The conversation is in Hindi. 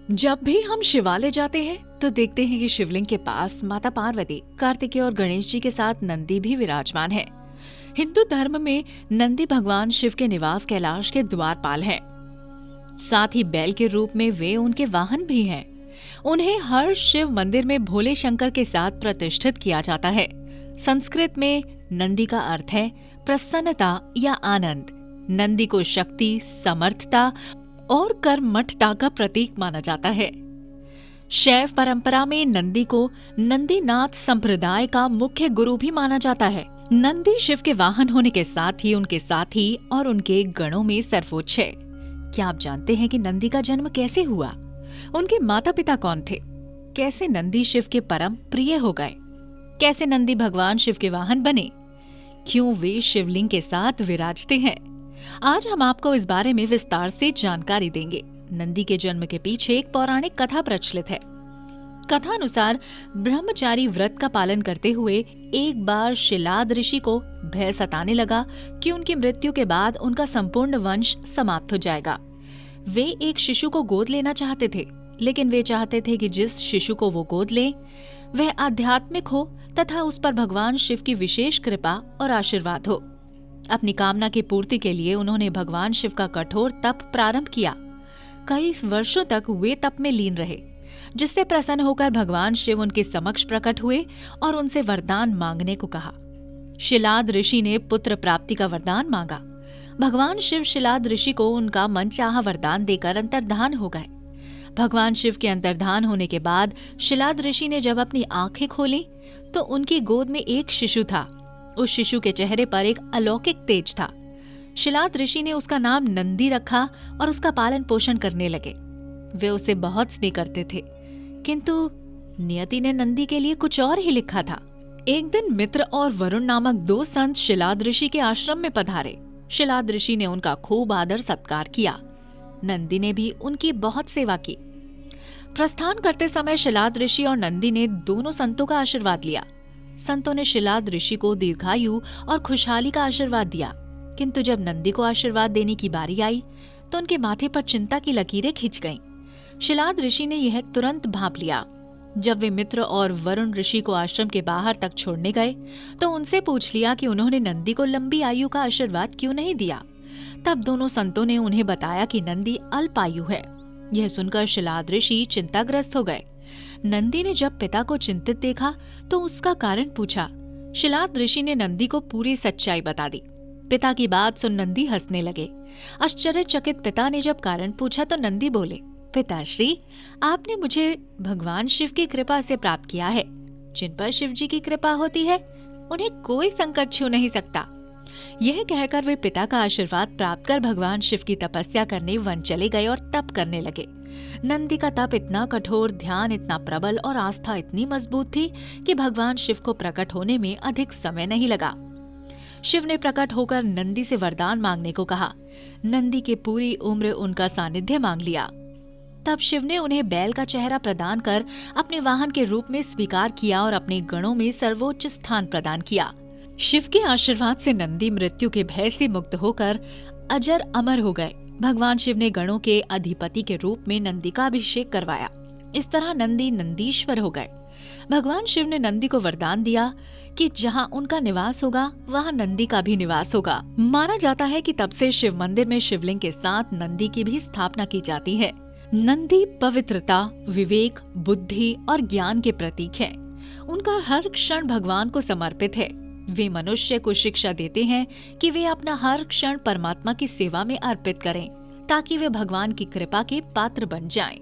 जब भी हम शिवालय जाते हैं तो देखते हैं कि शिवलिंग के पास माता पार्वती, कार्तिकेय और गणेश जी के साथ नंदी भी विराजमान है। हिंदू धर्म में नंदी भगवान शिव के निवास कैलाश के द्वारपाल हैं। साथ ही बैल के रूप में वे उनके वाहन भी हैं। उन्हें हर शिव मंदिर में भोले शंकर के साथ प्रतिष्ठित किया जाता है। संस्कृत में नंदी का अर्थ है प्रसन्नता या आनंद। नंदी को शक्ति, समर्थता और कर्मठता का प्रतीक माना जाता है। शैव परंपरा में नंदी को नंदीनाथ संप्रदाय का मुख्य गुरु भी माना जाता है। नंदी शिव के वाहन होने के साथ ही उनके साथी और उनके गणों में सर्वोच्च है। क्या आप जानते हैं कि नंदी का जन्म कैसे हुआ? उनके माता पिता कौन थे? कैसे नंदी शिव के परम प्रिय हो गए? कैसे नंदी भगवान शिव के वाहन बने? क्यों वे शिवलिंग के साथ विराजते हैं? आज हम आपको इस बारे में विस्तार से जानकारी देंगे। नंदी के जन्म के पीछे एक पौराणिक कथा प्रचलित है। कथा अनुसार ब्रह्मचारी व्रत का पालन करते हुए एक बार शिलाद ऋषि को भय सताने लगा कि उनकी मृत्यु के बाद उनका संपूर्ण वंश समाप्त हो जाएगा। वे एक शिशु को गोद लेना चाहते थे, लेकिन वे चाहते थे कि जिस शिशु को वो गोद ले वह आध्यात्मिक हो तथा उस पर भगवान शिव की विशेष कृपा और आशीर्वाद हो। अपनी कामना की पूर्ति के लिए उन्होंने भगवान शिव का कठोर तप प्रारंभ किया। कई वर्षों तक वे तप में लीन रहे, जिससे प्रसन्न होकर भगवान शिव उनके समक्ष प्रकट हुए और उनसे वरदान मांगने को कहा। शिलाद ऋषि ने पुत्र प्राप्ति का वरदान मांगा। भगवान शिव शिलाद ऋषि को उनका मनचाहा वरदान देकर अंतर्धान हो गए। भगवान शिव के अंतर्धान होने के बाद शिलाद ऋषि ने जब अपनी आंखें खोली तो उनकी गोद में एक शिशु था। उस शिशु के चेहरे पर एक अलौकिक तेज था। शिलाद ऋषि ने उसका नाम नंदी रखा और उसका पालन पोषण करने लगे। वे उसे बहुत स्नेह करते थे, किंतु नियति ने नंदी के लिए कुछ और ही लिखा था। एक दिन मित्र और वरुण नामक दो संत शिलाद ऋषि के आश्रम में पधारे। शिलाद ऋषि ने उनका खूब आदर सत्कार किया। नंदी ने भी उनकी बहुत सेवा की। प्रस्थान करते समय शिलाद ऋषि और नंदी ने दोनों संतों का आशीर्वाद लिया। संतों ने शिलाद ऋषि को दीर्घायु और खुशहाली का आशीर्वाद दिया, किंतु जब नंदी को आशीर्वाद देने की बारी आई तो उनके माथे पर चिंता की लकीरें खिंच गईं। शिलाद ऋषि ने यह तुरंत भांप लिया। जब वे मित्र और वरुण ऋषि को आश्रम के बाहर तक छोड़ने गए तो उनसे पूछ लिया कि उन्होंने नंदी को लंबी आयु का आशीर्वाद क्यों नहीं दिया। तब दोनों संतों ने उन्हें बताया कि नंदी अल्पायु है। यह सुनकर शिलाद ऋषि चिंताग्रस्त हो गए। नंदी ने जब पिता को चिंतित देखा तो उसका कारण पूछा। शिलाद ऋषि ने नंदी को पूरी सच्चाई बता दी। पिता की बात सुन नंदी हंसने लगे। आश्चर्यचकित पिता ने जब कारण पूछा तो नंदी बोले, पिताश्री, आपने मुझे भगवान शिव की कृपा से प्राप्त किया है। जिन पर शिव जी की कृपा होती है उन्हें कोई संकट छू नहीं सकता। यह कहकर वे पिता का आशीर्वाद प्राप्त कर भगवान शिव की तपस्या करने वन चले गए और तप करने लगे। नंदी का तप इतना कठोर, ध्यान इतना प्रबल और आस्था इतनी मजबूत थी कि भगवान शिव को प्रकट होने में अधिक समय नहीं लगा। शिव ने प्रकट होकर नंदी से वरदान मांगने को कहा। नंदी की पूरी उम्र उनका सानिध्य मांग लिया। तब शिव ने उन्हें बैल का चेहरा प्रदान कर अपने वाहन के रूप में स्वीकार किया और अपने गणों में सर्वोच्च स्थान प्रदान किया। शिव के आशीर्वाद से नंदी मृत्यु के भय से मुक्त होकर अजर अमर हो गए। भगवान शिव ने गणों के अधिपति के रूप में नंदी का अभिषेक करवाया। इस तरह नंदी नंदीश्वर हो गए। भगवान शिव ने नंदी को वरदान दिया कि जहां उनका निवास होगा वहां नंदी का भी निवास होगा। माना जाता है कि तब से शिव मंदिर में शिवलिंग के साथ नंदी की भी स्थापना की जाती है। नंदी पवित्रता, विवेक, बुद्धि और ज्ञान के प्रतीक है। उनका हर क्षण भगवान को समर्पित है। वे मनुष्य को शिक्षा देते हैं कि वे अपना हर क्षण परमात्मा की सेवा में अर्पित करें, ताकि वे भगवान की कृपा के पात्र बन जाएं।